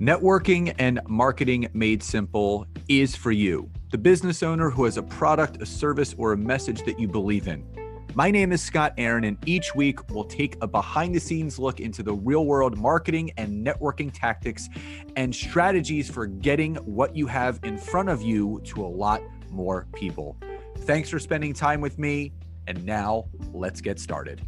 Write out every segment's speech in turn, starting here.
Networking and marketing made simple is for you, the business owner who has a product, a service, or a message that you believe in. My name is Scott Aaron, and each week we'll take a behind-the-scenes look into the real-world marketing and networking tactics and strategies for getting what you have in front of you to a lot more people. Thanks for spending time with me, and now let's get started.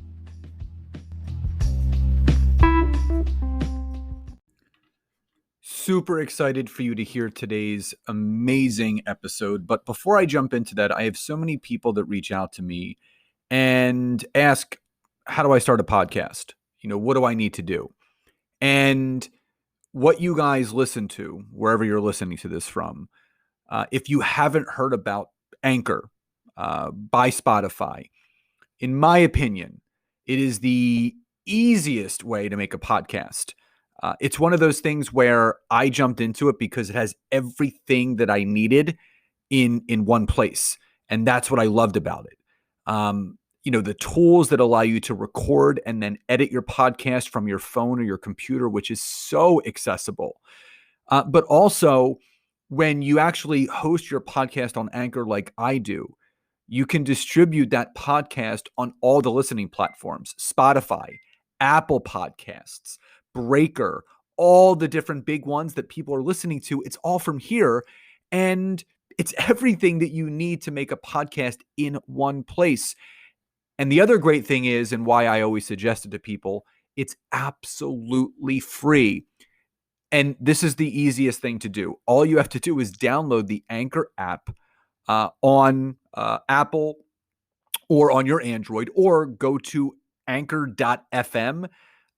Super excited for you to hear today's amazing episode. But before I jump into that, I have so many people that reach out to me and ask, how do I start a podcast? What do I need to do? And what you guys listen to, wherever you're listening to this from, if you haven't heard about Anchor by Spotify, in my opinion, it is the easiest way to make a podcast. It's one of those things where I jumped into it because it has everything that I needed in one place. And that's what I loved about it. The tools that allow you to record and then edit your podcast from your phone or your computer, which is so accessible. But also, when you actually host your podcast on Anchor like I do, you can distribute that podcast on all the listening platforms: Spotify, Apple Podcasts, Breaker, all the different big ones that people are listening to. It's all from here. And it's everything that you need to make a podcast in one place. And the other great thing is, and why I always suggest it to people, it's absolutely free. And this is the easiest thing to do. All you have to do is download the Anchor app on Apple or on your Android, or go to anchor.fm.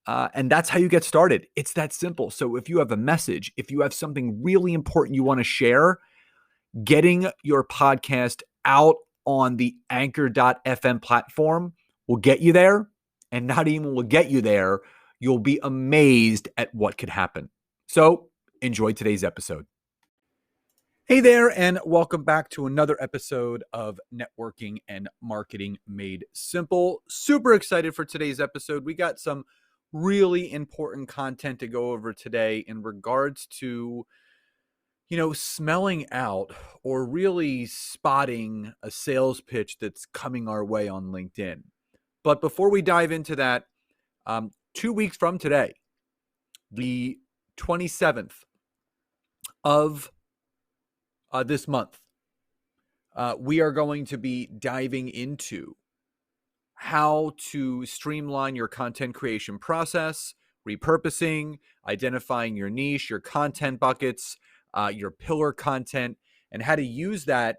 And that's how you get started. It's that simple. So if you have a message, if you have something really important you want to share, getting your podcast out on the anchor.fm platform will get you there. And not even will get you there, you'll be amazed at what could happen. So enjoy today's episode. Hey there, and welcome back to another episode of Networking and Marketing Made Simple. Super excited for today's episode. We got some really important content to go over today in regards to, smelling out or really spotting a sales pitch that's coming our way on LinkedIn. But before we dive into that, 2 weeks from today, the 27th of this month, we are going to be diving into how to streamline your content creation process, repurposing, identifying your niche, your content buckets, your pillar content, and how to use that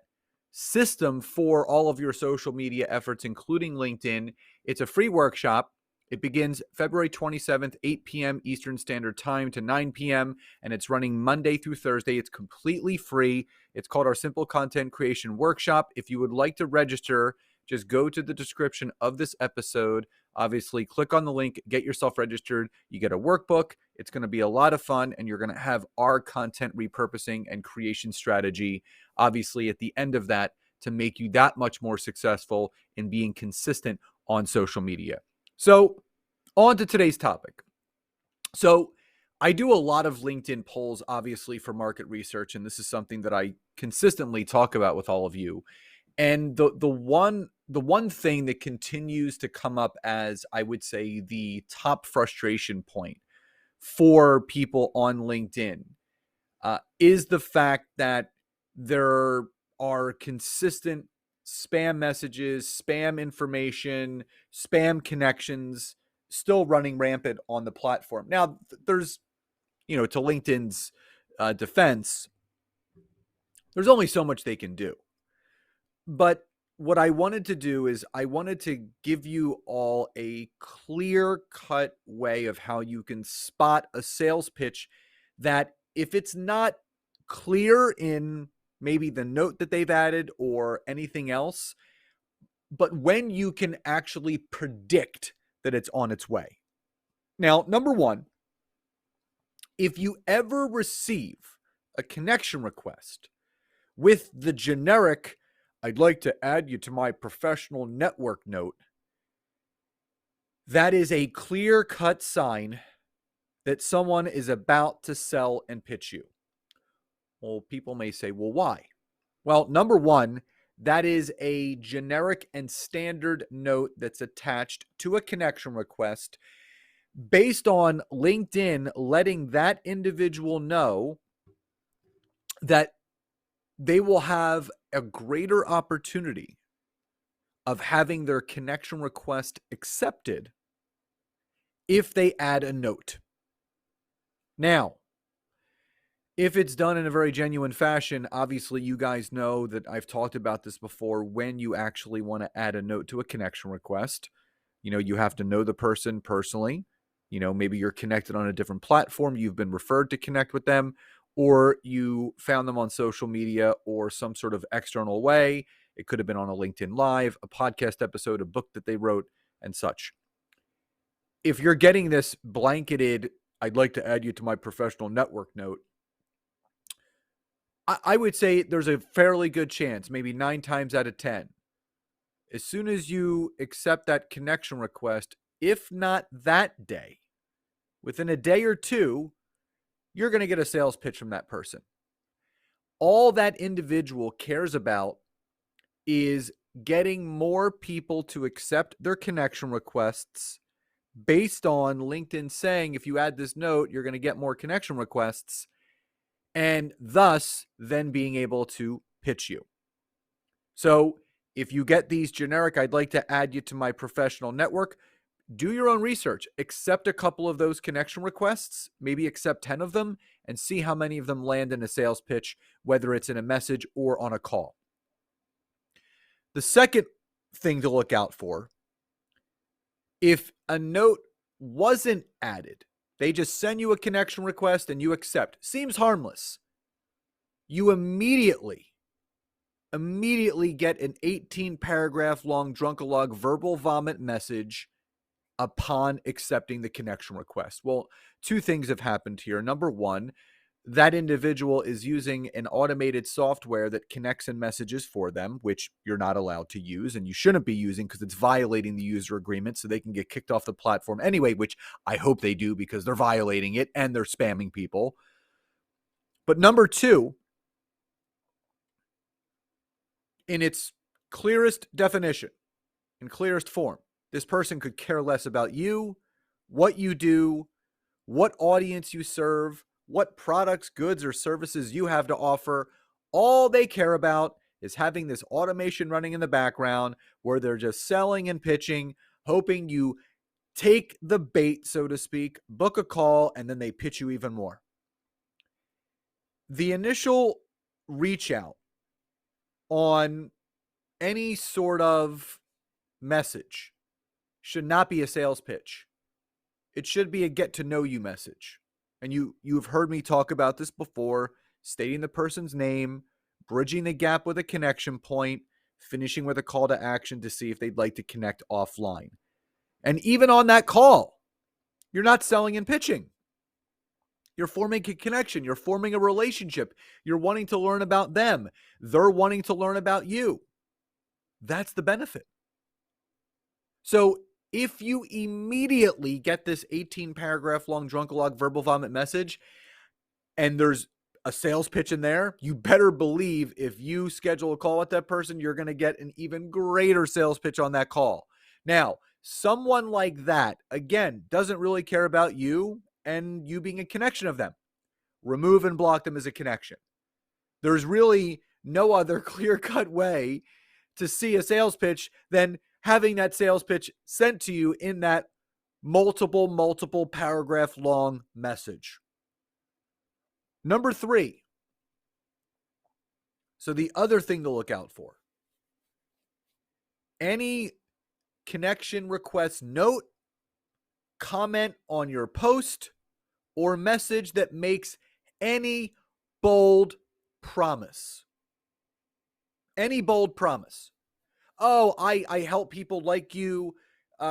system for all of your social media efforts, including LinkedIn. It's a free workshop. It begins February 27th, 8 p.m. Eastern Standard Time to 9 p.m., and it's running Monday through Thursday. It's completely free. It's called our Simple Content Creation Workshop. If you would like to register, just go to the description of this episode. Obviously, click on the link, get yourself registered. You get a workbook. It's going to be a lot of fun, and you're going to have our content repurposing and creation strategy, obviously, at the end of that, to make you that much more successful in being consistent on social media. So, on to today's topic. So, I do a lot of LinkedIn polls, obviously, for market research, and this is something that I consistently talk about with all of you. And the one thing that continues to come up as, I would say, the top frustration point for people on LinkedIn is the fact that there are consistent spam messages, spam information, spam connections still running rampant on the platform. Now, there's, to LinkedIn's defense, there's only so much they can do. But what I wanted to do is I wanted to give you all a clear-cut way of how you can spot a sales pitch that, if it's not clear in maybe the note that they've added or anything else, but when you can actually predict that it's on its way. Now, number one, if you ever receive a connection request with the generic, "I'd like to add you to my professional network" note, that is a clear-cut sign that someone is about to sell and pitch you? Well, people may say, well, why? Well, number one, that is a generic and standard note that's attached to a connection request based on LinkedIn letting that individual know that they will have a greater opportunity of having their connection request accepted if they add a note. Now, if it's done in a very genuine fashion, obviously you guys know that I've talked about this before. When you actually want to add a note to a connection request, you have to know the person personally. Maybe you're connected on a different platform, you've been referred to connect with them, or you found them on social media or some sort of external way. It could have been on a LinkedIn Live, a podcast episode, a book that they wrote, and such. If you're getting this blanketed, I'd like to add you to my professional network note, I would say there's a fairly good chance, maybe 9 times out of 10, as soon as you accept that connection request, if not that day, within a day or two, you're going to get a sales pitch from that person. All that individual cares about is getting more people to accept their connection requests based on LinkedIn saying, if you add this note, you're going to get more connection requests, and thus then being able to pitch you. So if you get these generic, I'd like to add you to my professional network, do your own research. Accept a couple of those connection requests, maybe accept 10 of them, and see how many of them land in a sales pitch, whether it's in a message or on a call. The second thing to look out for, if a note wasn't added, they just send you a connection request and you accept, seems harmless, you immediately get an 18-paragraph long drunkalog verbal vomit message upon accepting the connection request. Well, 2 things have happened here. Number one, that individual is using an automated software that connects in messages for them, which you're not allowed to use and you shouldn't be using because it's violating the user agreement, so they can get kicked off the platform anyway, which I hope they do because they're violating it and they're spamming people. But number 2, in its clearest definition, in clearest form, this person could care less about you, what you do, what audience you serve, what products, goods, or services you have to offer. All they care about is having this automation running in the background where they're just selling and pitching, hoping you take the bait, so to speak, book a call, and then they pitch you even more. The initial reach out on any sort of message should not be a sales pitch. It should be a get to know you message. And you've heard me talk about this before, stating the person's name, bridging the gap with a connection point, finishing with a call to action to see if they'd like to connect offline. And even on that call, you're not selling and pitching. You're forming a connection. You're forming a relationship. You're wanting to learn about them. They're wanting to learn about you. That's the benefit. So if you immediately get this 18-paragraph long drunkalog verbal vomit message and there's a sales pitch in there, you better believe if you schedule a call with that person, you're going to get an even greater sales pitch on that call. Now, someone like that, again, doesn't really care about you and you being a connection of them. Remove and block them as a connection. There's really no other clear-cut way to see a sales pitch than having that sales pitch sent to you in that multiple paragraph long message. Number 3. So the other thing to look out for, any connection request note, comment on your post, or message that makes any bold promise. Any bold promise. Oh, I help people like you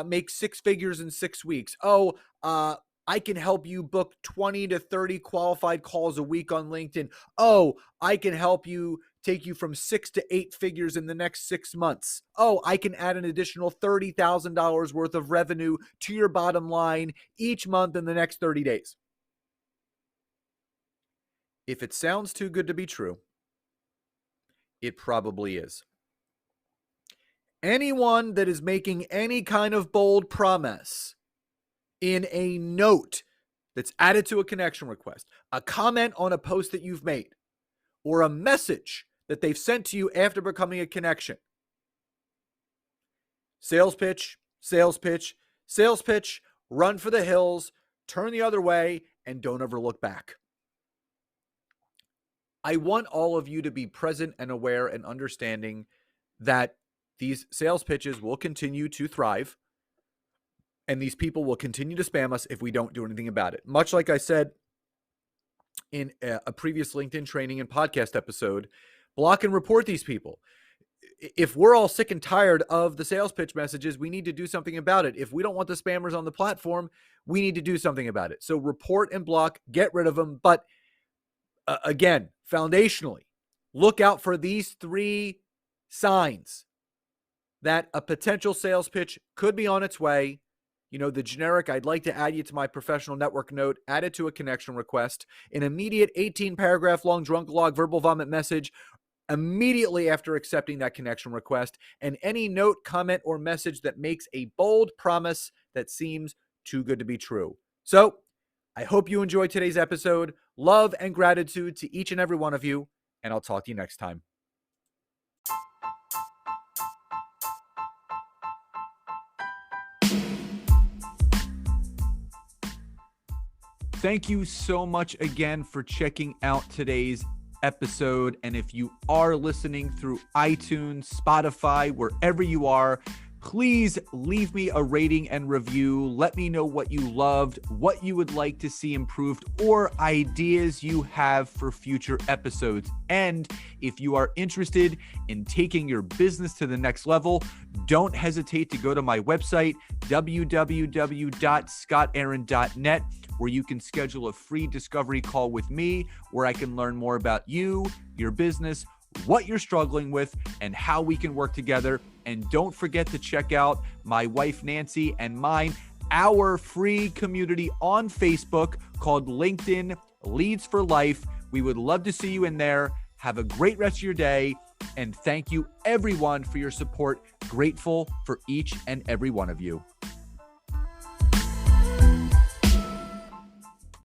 make 6 figures in 6 weeks. Oh, I can help you book 20 to 30 qualified calls a week on LinkedIn. Oh, I can help you take you from 6 to 8 figures in the next 6 months. Oh, I can add an additional $30,000 worth of revenue to your bottom line each month in the next 30 days. If it sounds too good to be true, it probably is. Anyone that is making any kind of bold promise in a note that's added to a connection request, a comment on a post that you've made, or a message that they've sent to you after becoming a connection. Sales pitch, sales pitch, sales pitch, run for the hills, turn the other way, and don't ever look back. I want all of you to be present and aware and understanding that these sales pitches will continue to thrive, and these people will continue to spam us if we don't do anything about it. Much like I said in a previous LinkedIn training and podcast episode, block and report these people. If we're all sick and tired of the sales pitch messages, we need to do something about it. If we don't want the spammers on the platform, we need to do something about it. So report and block, get rid of them. But again, foundationally, look out for these 3 signs that a potential sales pitch could be on its way. You know, the generic, I'd like to add you to my professional network note, add it to a connection request, an immediate 18-paragraph long drunk log verbal vomit message immediately after accepting that connection request, and any note, comment, or message that makes a bold promise that seems too good to be true. So I hope you enjoyed today's episode. Love and gratitude to each and every one of you, and I'll talk to you next time. Thank you so much again for checking out today's episode. And if you are listening through iTunes, Spotify, wherever you are, please leave me a rating and review. Let me know what you loved, what you would like to see improved, or ideas you have for future episodes. And if you are interested in taking your business to the next level, don't hesitate to go to my website, www.scottaaron.net, where you can schedule a free discovery call with me, where I can learn more about you, your business, what you're struggling with, and how we can work together. And don't forget to check out my wife, Nancy, and mine, our free community on Facebook called LinkedIn Leads for Life. We would love to see you in there. Have a great rest of your day. And thank you, everyone, for your support. Grateful for each and every one of you.